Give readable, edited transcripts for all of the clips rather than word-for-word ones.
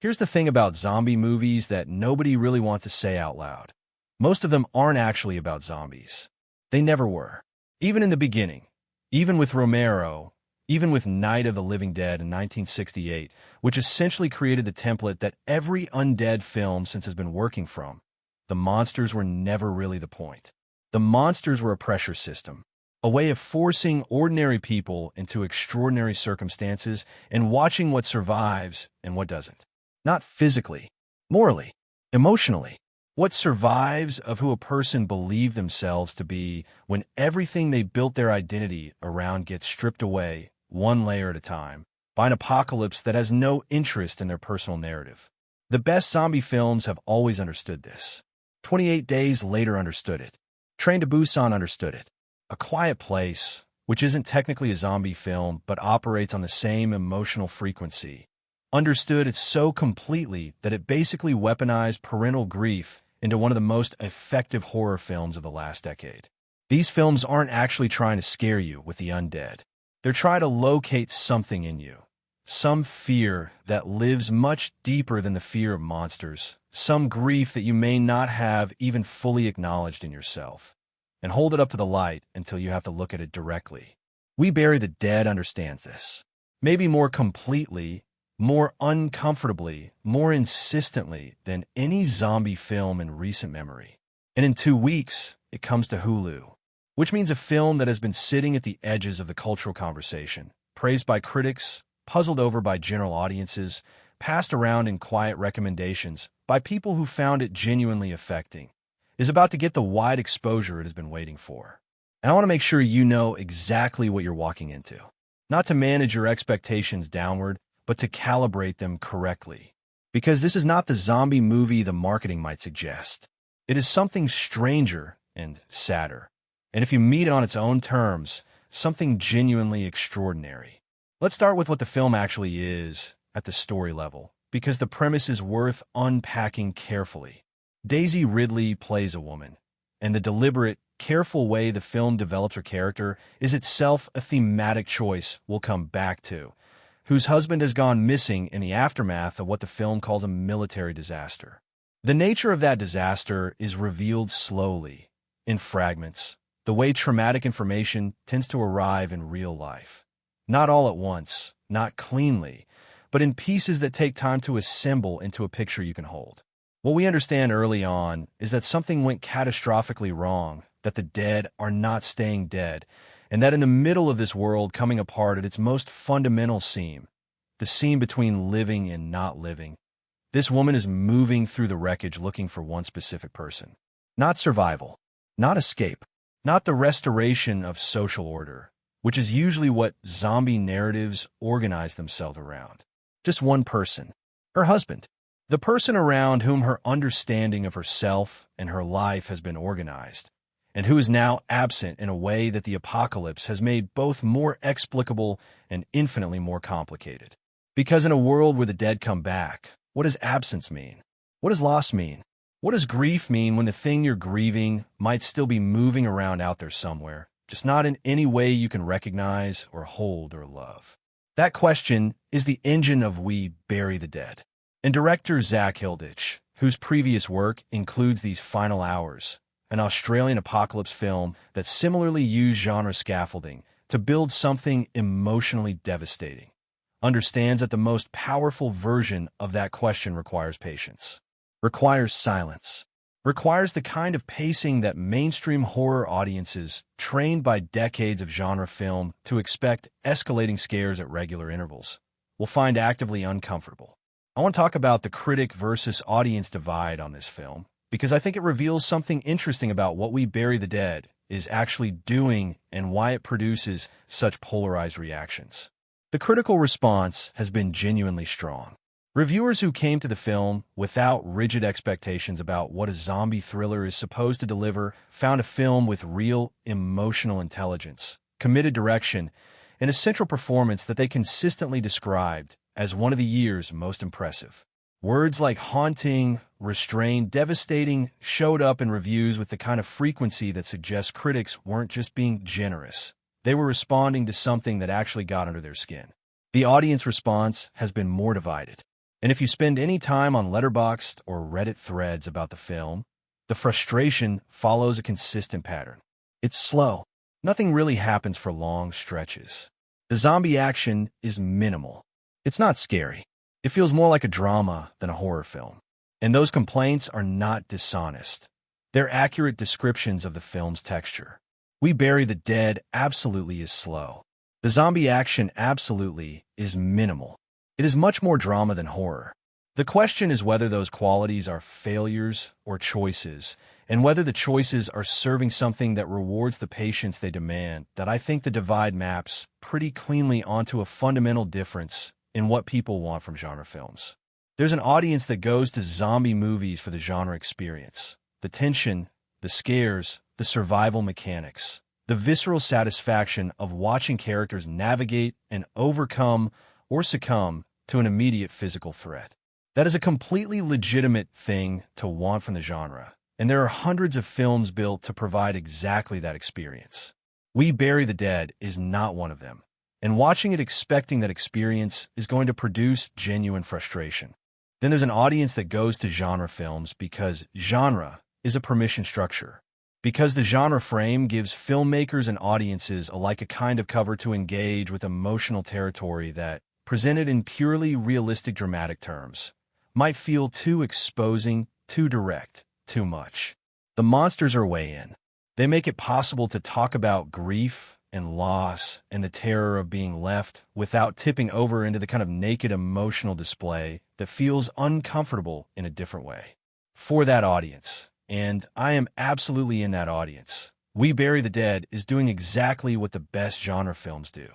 Here's the thing about zombie movies that nobody really wants to say out loud. Most of them aren't actually about zombies. They never were. Even in the beginning, even with Romero, even with Night of the Living Dead in 1968, which essentially created the template that every undead film since has been working from, the monsters were never really the point. The monsters were a pressure system, a way of forcing ordinary people into extraordinary circumstances and watching what survives and what doesn't. Not physically, morally, emotionally. What survives of who a person believed themselves to be when everything they built their identity around gets stripped away, one layer at a time, by an apocalypse that has no interest in their personal narrative. The best zombie films have always understood this. 28 Days Later understood it. Train to Busan understood it. A Quiet Place, which isn't technically a zombie film but operates on the same emotional frequency, understood it so completely that it basically weaponized parental grief into one of the most effective horror films of the last decade. These films aren't actually trying to scare you with the undead. They're trying to locate something in you, some fear that lives much deeper than the fear of monsters, some grief that you may not have even fully acknowledged in yourself, and hold it up to the light until you have to look at it directly. We Bury the Dead understands this. Maybe more completely, more uncomfortably, more insistently than any zombie film in recent memory. And in 2 weeks, it comes to Hulu, which means a film that has been sitting at the edges of the cultural conversation, praised by critics, puzzled over by general audiences, passed around in quiet recommendations by people who found it genuinely affecting, is about to get the wide exposure it has been waiting for. And I want to make sure you know exactly what you're walking into. Not to manage your expectations downward, but to calibrate them correctly. Because this is not the zombie movie the marketing might suggest. It is something stranger and sadder. And if you meet it on its own terms, something genuinely extraordinary. Let's start with what the film actually is at the story level, because the premise is worth unpacking carefully. Daisy Ridley plays a woman, and the deliberate, careful way the film develops her character is itself a thematic choice we'll come back to, whose husband has gone missing in the aftermath of what the film calls a military disaster. The nature of that disaster is revealed slowly, in fragments, the way traumatic information tends to arrive in real life. Not all at once, not cleanly, but in pieces that take time to assemble into a picture you can hold. What we understand early on is that something went catastrophically wrong, that the dead are not staying dead, and that in the middle of this world coming apart at its most fundamental seam, the seam between living and not living, this woman is moving through the wreckage looking for one specific person. Not survival, not escape, not the restoration of social order, which is usually what zombie narratives organize themselves around. Just one person, her husband, the person around whom her understanding of herself and her life has been organized, and who is now absent in a way that the apocalypse has made both more explicable and infinitely more complicated. Because in a world where the dead come back, what does absence mean? What does loss mean? What does grief mean when the thing you're grieving might still be moving around out there somewhere, just not in any way you can recognize or hold or love? That question is the engine of We Bury the Dead. And director Zach Hilditch, whose previous work includes These Final Hours, an Australian apocalypse film that similarly used genre scaffolding to build something emotionally devastating, understands that the most powerful version of that question requires patience, requires silence, requires the kind of pacing that mainstream horror audiences, trained by decades of genre film to expect escalating scares at regular intervals, will find actively uncomfortable. I want to talk about the critic versus audience divide on this film, because I think it reveals something interesting about what We Bury the Dead is actually doing and why it produces such polarized reactions. The critical response has been genuinely strong. Reviewers who came to the film without rigid expectations about what a zombie thriller is supposed to deliver found a film with real emotional intelligence, committed direction, and a central performance that they consistently described as one of the year's most impressive. Words like haunting, restrained, devastating showed up in reviews with the kind of frequency that suggests critics weren't just being generous. They were responding to something that actually got under their skin. The audience response has been more divided. And if you spend any time on Letterboxd or Reddit threads about the film, the frustration follows a consistent pattern. It's slow. Nothing really happens for long stretches. The zombie action is minimal. It's not scary. It feels more like a drama than a horror film. And those complaints are not dishonest. They're accurate descriptions of the film's texture. We Bury the Dead absolutely is slow. The zombie action absolutely is minimal. It is much more drama than horror. The question is whether those qualities are failures or choices, and whether the choices are serving something that rewards the patience they demand. That I think the divide maps pretty cleanly onto a fundamental difference in what people want from genre films. There's an audience that goes to zombie movies for the genre experience, the tension, the scares, the survival mechanics, the visceral satisfaction of watching characters navigate and overcome or succumb to an immediate physical threat. That is a completely legitimate thing to want from the genre, and there are hundreds of films built to provide exactly that experience. We Bury the Dead is not one of them, and watching it expecting that experience is going to produce genuine frustration. Then there's an audience that goes to genre films because genre is a permission structure, because the genre frame gives filmmakers and audiences alike a kind of cover to engage with emotional territory that, presented in purely realistic dramatic terms, might feel too exposing, too direct, too much. The monsters are way in. They make it possible to talk about grief and loss and the terror of being left without tipping over into the kind of naked emotional display that feels uncomfortable in a different way. For that audience, and I am absolutely in that audience, We Bury the Dead is doing exactly what the best genre films do.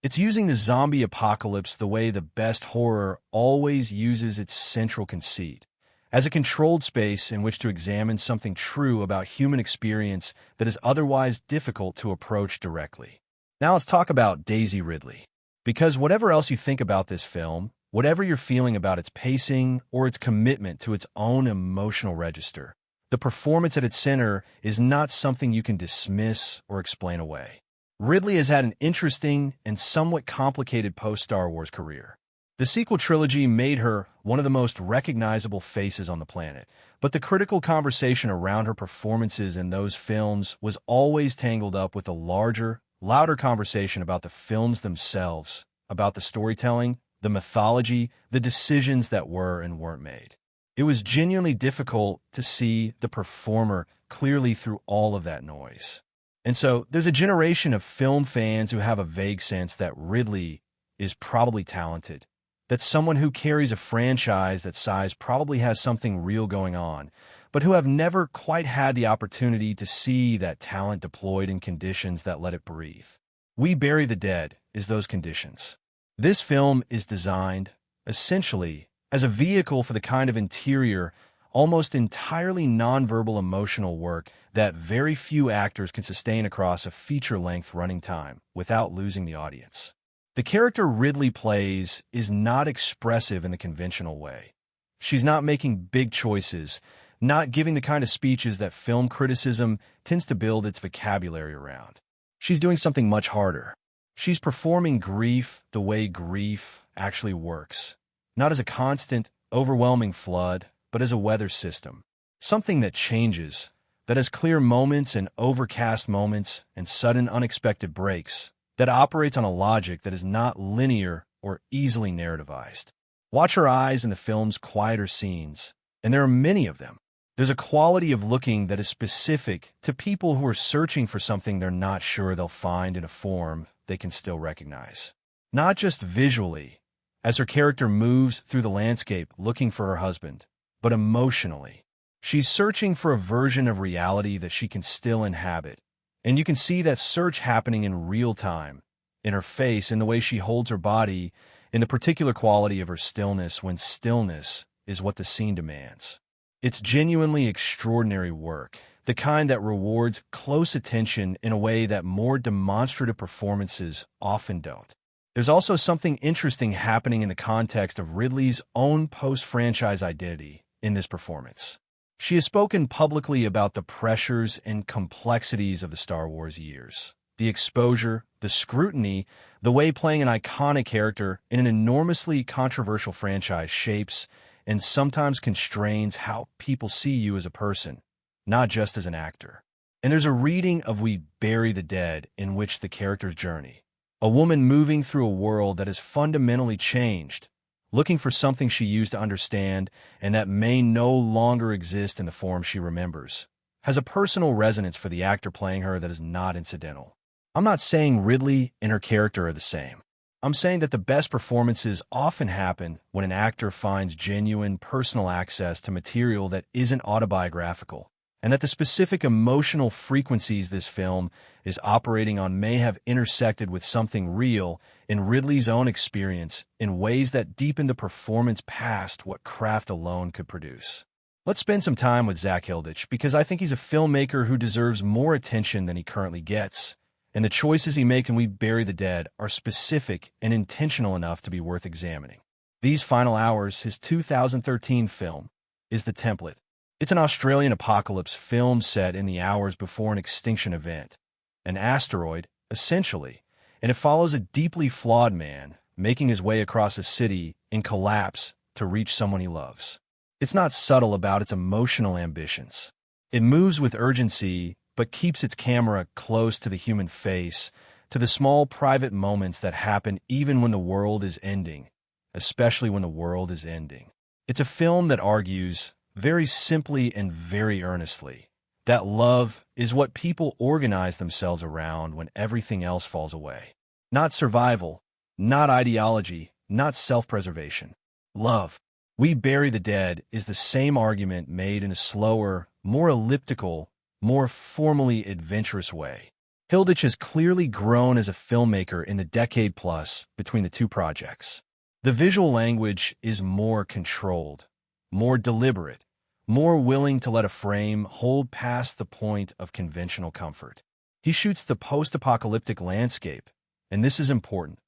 It's using the zombie apocalypse the way the best horror always uses its central conceit, as a controlled space in which to examine something true about human experience that is otherwise difficult to approach directly. Now let's talk about Daisy Ridley. Because whatever else you think about this film, whatever you're feeling about its pacing or its commitment to its own emotional register, the performance at its center is not something you can dismiss or explain away. Ridley has had an interesting and somewhat complicated post-Star Wars career. The sequel trilogy made her one of the most recognizable faces on the planet, but the critical conversation around her performances in those films was always tangled up with a larger, louder conversation about the films themselves, about the storytelling, the mythology, the decisions that were and weren't made. It was genuinely difficult to see the performer clearly through all of that noise. And so there's a generation of film fans who have a vague sense that Ridley is probably talented, that someone who carries a franchise that size probably has something real going on, but who have never quite had the opportunity to see that talent deployed in conditions that let it breathe. We Bury the Dead is those conditions. This film is designed, essentially, as a vehicle for the kind of interior, almost entirely nonverbal emotional work that very few actors can sustain across a feature-length running time without losing the audience. The character Ridley plays is not expressive in the conventional way. She's not making big choices, not giving the kind of speeches that film criticism tends to build its vocabulary around. She's doing something much harder. She's performing grief the way grief actually works, not as a constant, overwhelming flood, but as a weather system, something that changes, that has clear moments and overcast moments and sudden unexpected breaks, that operates on a logic that is not linear or easily narrativized. Watch her eyes in the film's quieter scenes, and there are many of them. There's a quality of looking that is specific to people who are searching for something they're not sure they'll find in a form they can still recognize. Not just visually, as her character moves through the landscape looking for her husband, but emotionally. She's searching for a version of reality that she can still inhabit, and you can see that search happening in real time, in her face, in the way she holds her body, in the particular quality of her stillness when stillness is what the scene demands. It's genuinely extraordinary work, the kind that rewards close attention in a way that more demonstrative performances often don't. There's also something interesting happening in the context of Ridley's own post-franchise identity in this performance. She has spoken publicly about the pressures and complexities of the Star Wars years, the exposure, the scrutiny, the way playing an iconic character in an enormously controversial franchise shapes and sometimes constrains how people see you as a person, not just as an actor. And there's a reading of We Bury the Dead in which the character's journey, a woman moving through a world that has fundamentally changed, looking for something she used to understand and that may no longer exist in the form she remembers, has a personal resonance for the actor playing her that is not incidental. I'm not saying Ridley and her character are the same. I'm saying that the best performances often happen when an actor finds genuine personal access to material that isn't autobiographical, and that the specific emotional frequencies this film is operating on may have intersected with something real in Ridley's own experience in ways that deepen the performance past what craft alone could produce. Let's spend some time with Zach Hilditch because I think he's a filmmaker who deserves more attention than he currently gets, and the choices he makes in We Bury the Dead are specific and intentional enough to be worth examining. These Final Hours, his 2013 film, is the template. It's an Australian apocalypse film set in the hours before an extinction event, an asteroid, essentially, and it follows a deeply flawed man making his way across a city in collapse to reach someone he loves. It's not subtle about its emotional ambitions. It moves with urgency, but keeps its camera close to the human face, to the small private moments that happen even when the world is ending, especially when the world is ending. It's a film that argues, very simply and very earnestly, that love is what people organize themselves around when everything else falls away. Not survival, not ideology, not self-preservation. Love. We Bury the Dead is the same argument made in a slower, more elliptical, more formally adventurous way. Hilditch has clearly grown as a filmmaker in the decade plus between the two projects. The visual language is more controlled, more deliberate, more willing to let a frame hold past the point of conventional comfort. He shoots the post-apocalyptic landscape, and this is important,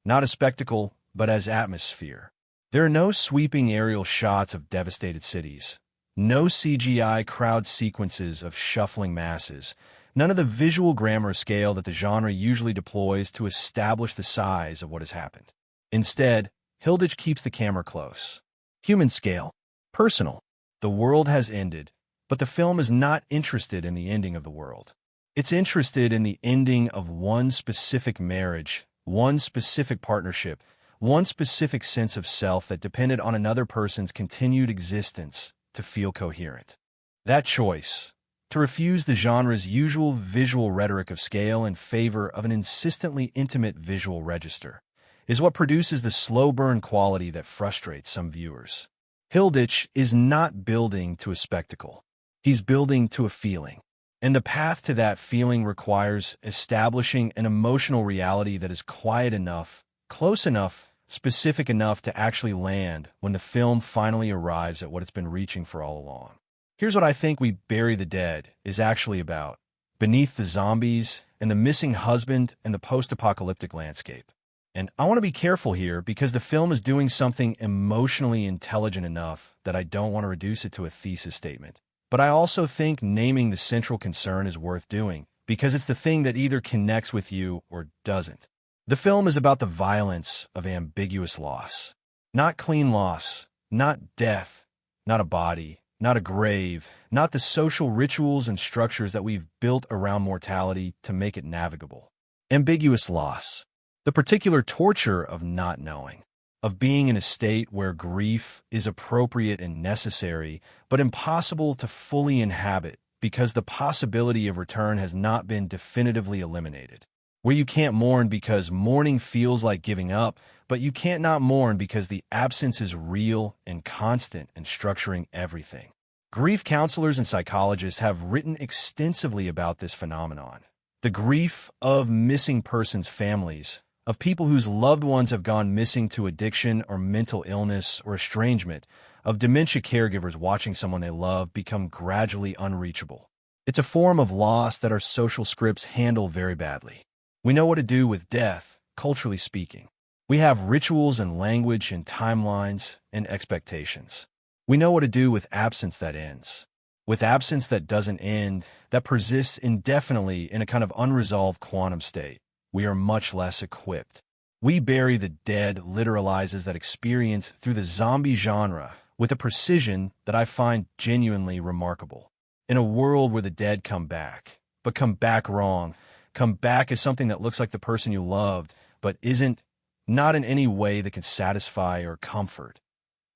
not as spectacle, but as atmosphere. There are no sweeping aerial shots of devastated cities, no CGI crowd sequences of shuffling masses, none of the visual grammar scale that the genre usually deploys to establish the size of what has happened. Instead, Hilditch keeps the camera close. Human scale. Personal. The world has ended, but the film is not interested in the ending of the world. It's interested in the ending of one specific marriage, one specific partnership, one specific sense of self that depended on another person's continued existence to feel coherent. That choice, to refuse the genre's usual visual rhetoric of scale in favor of an insistently intimate visual register, is what produces the slow burn quality that frustrates some viewers. Hilditch is not building to a spectacle. He's building to a feeling. And the path to that feeling requires establishing an emotional reality that is quiet enough, close enough, specific enough to actually land when the film finally arrives at what it's been reaching for all along. Here's what I think We Bury the Dead is actually about: beneath the zombies and the missing husband and the post-apocalyptic landscape. And I want to be careful here because the film is doing something emotionally intelligent enough that I don't want to reduce it to a thesis statement. But I also think naming the central concern is worth doing because it's the thing that either connects with you or doesn't. The film is about the violence of ambiguous loss. Not clean loss, not death, not a body, not a grave, not the social rituals and structures that we've built around mortality to make it navigable. Ambiguous loss. The particular torture of not knowing, of being in a state where grief is appropriate and necessary, but impossible to fully inhabit because the possibility of return has not been definitively eliminated. Where you can't mourn because mourning feels like giving up, but you can't not mourn because the absence is real and constant and structuring everything. Grief counselors and psychologists have written extensively about this phenomenon. The grief of missing persons' families, of people whose loved ones have gone missing to addiction or mental illness or estrangement, of dementia caregivers watching someone they love become gradually unreachable. It's a form of loss that our social scripts handle very badly. We know what to do with death, culturally speaking. We have rituals and language and timelines and expectations. We know what to do with absence that ends. with absence that doesn't end, that persists indefinitely in a kind of unresolved quantum state, we are much less equipped. We Bury the Dead literalizes that experience through the zombie genre with a precision that I find genuinely remarkable. In a world where the dead come back, but come back wrong, come back as something that looks like the person you loved, but isn't, not in any way that can satisfy or comfort.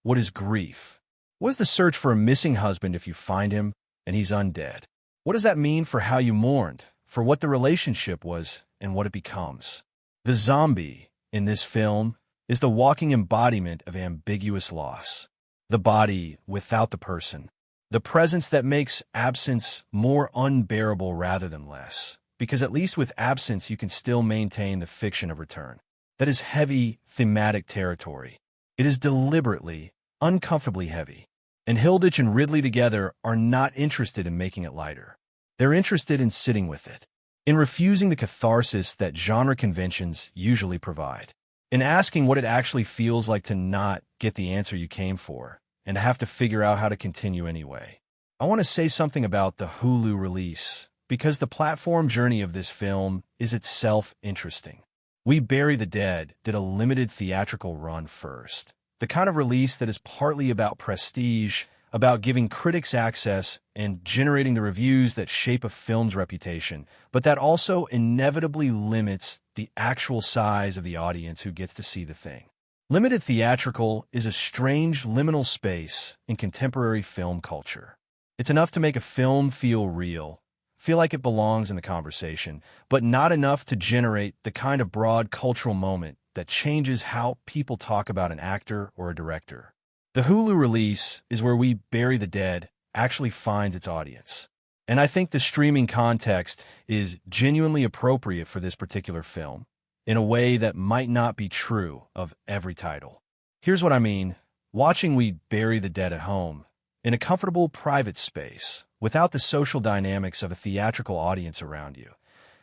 What is grief? What is the search for a missing husband if you find him and he's undead? What does that mean for how you mourned, for what the relationship was and what it becomes? The zombie, in this film, is the walking embodiment of ambiguous loss. The body without the person. The presence that makes absence more unbearable rather than less. Because at least with absence you can still maintain the fiction of return. That is heavy, thematic territory. It is deliberately, uncomfortably heavy. And Hilditch and Ridley together are not interested in making it lighter. They're interested in sitting with it, in refusing the catharsis that genre conventions usually provide, in asking what it actually feels like to not get the answer you came for, and to have to figure out how to continue anyway. I want to say something about the Hulu release, because the platform journey of this film is itself interesting. We Bury the Dead did a limited theatrical run first. The kind of release that is partly about prestige, about giving critics access and generating the reviews that shape a film's reputation, but that also inevitably limits the actual size of the audience who gets to see the thing. Limited theatrical is a strange liminal space in contemporary film culture. It's enough to make a film feel real, feel like it belongs in the conversation, but not enough to generate the kind of broad cultural moment that changes how people talk about an actor or a director. The Hulu release is where We Bury the Dead actually finds its audience. And I think the streaming context is genuinely appropriate for this particular film, in a way that might not be true of every title. Here's what I mean. Watching We Bury the Dead at home, in a comfortable private space, without the social dynamics of a theatrical audience around you,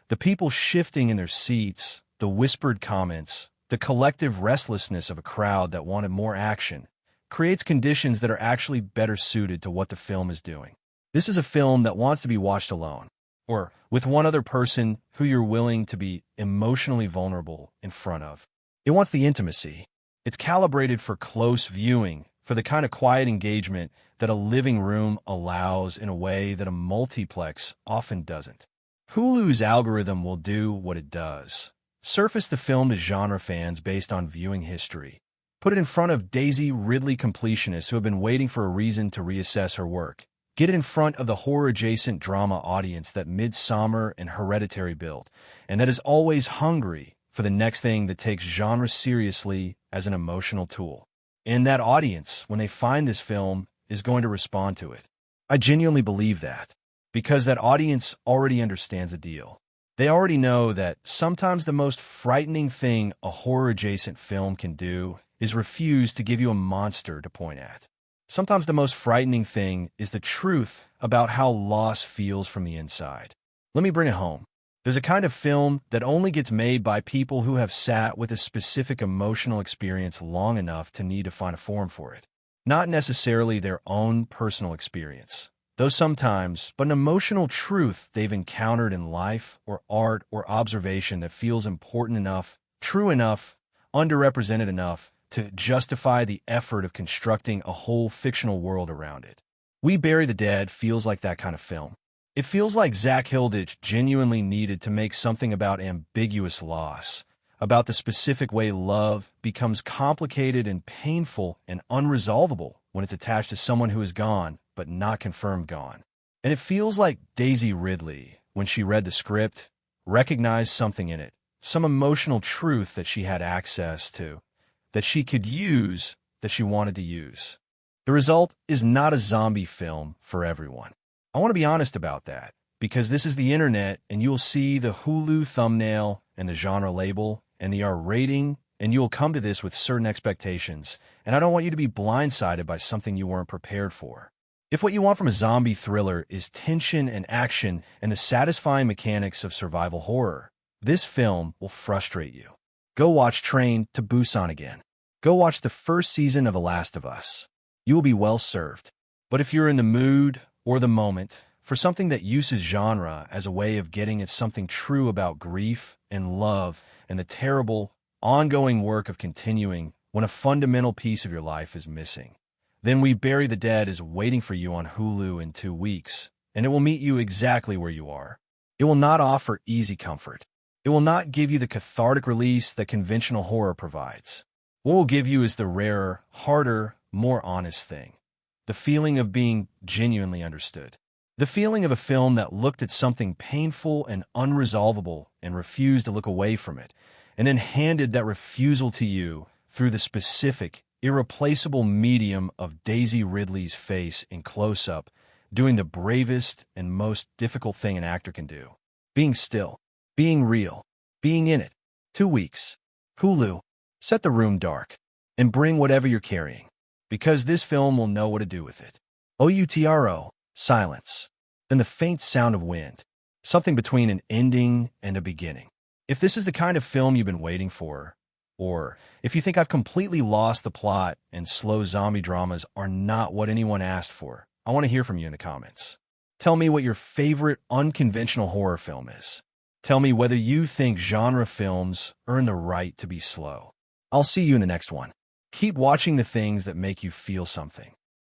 the people shifting in their seats, the whispered comments, the collective restlessness of a crowd that wanted more action, creates conditions that are actually better suited to what the film is doing. This is a film that wants to be watched alone, or with one other person who you're willing to be emotionally vulnerable in front of. It wants the intimacy. It's calibrated for close viewing, for the kind of quiet engagement that a living room allows in a way that a multiplex often doesn't. Hulu's algorithm will do what it does. Surface the film to genre fans based on viewing history. Put it in front of Daisy Ridley completionists who have been waiting for a reason to reassess her work. Get it in front of the horror-adjacent drama audience that Midsommar and Hereditary built, and that is always hungry for the next thing that takes genre seriously as an emotional tool. And that audience, when they find this film, is going to respond to it. I genuinely believe that, because that audience already understands the deal. They already know that sometimes the most frightening thing a horror-adjacent film can do is refuse to give you a monster to point at. Sometimes the most frightening thing is the truth about how loss feels from the inside. Let me bring it home. There's a kind of film that only gets made by people who have sat with a specific emotional experience long enough to need to find a forum for it. Not necessarily their own personal experience, though sometimes, but an emotional truth they've encountered in life or art or observation that feels important enough, true enough, underrepresented enough to justify the effort of constructing a whole fictional world around it. We Bury the Dead feels like that kind of film. It feels like Zach Hilditch genuinely needed to make something about ambiguous loss, about the specific way love becomes complicated and painful and unresolvable when it's attached to someone who is gone, but not confirmed gone. And it feels like Daisy Ridley, when she read the script, recognized something in it, some emotional truth that she had access to, that she could use, that she wanted to use. The result is not a zombie film for everyone. I want to be honest about that, because this is the internet, and you'll see the Hulu thumbnail and the genre label and the R rating, and you'll come to this with certain expectations, and I don't want you to be blindsided by something you weren't prepared for. If what you want from a zombie thriller is tension and action and the satisfying mechanics of survival horror, this film will frustrate you. Go watch Train to Busan again. Go watch the first season of The Last of Us. You will be well served. But if you're in the mood, or the moment, for something that uses genre as a way of getting at something true about grief and love and the terrible, ongoing work of continuing when a fundamental piece of your life is missing. Then We Bury the Dead is waiting for you on Hulu in 2 weeks, and it will meet you exactly where you are. It will not offer easy comfort. It will not give you the cathartic release that conventional horror provides. What it will give you is the rarer, harder, more honest thing. The feeling of being genuinely understood. The feeling of a film that looked at something painful and unresolvable and refused to look away from it, and then handed that refusal to you through the specific, irreplaceable medium of Daisy Ridley's face in close-up, doing the bravest and most difficult thing an actor can do. Being still. Being real. Being in it. 2 weeks. Hulu. Set the room dark. And bring whatever you're carrying. Because this film will know what to do with it. OUTRO. Silence. Then the faint sound of wind. Something between an ending and a beginning. If this is the kind of film you've been waiting for, or if you think I've completely lost the plot and slow zombie dramas are not what anyone asked for, I want to hear from you in the comments. Tell me what your favorite unconventional horror film is. Tell me whether you think genre films earn the right to be slow. I'll see you in the next one. Keep watching the things that make you feel something.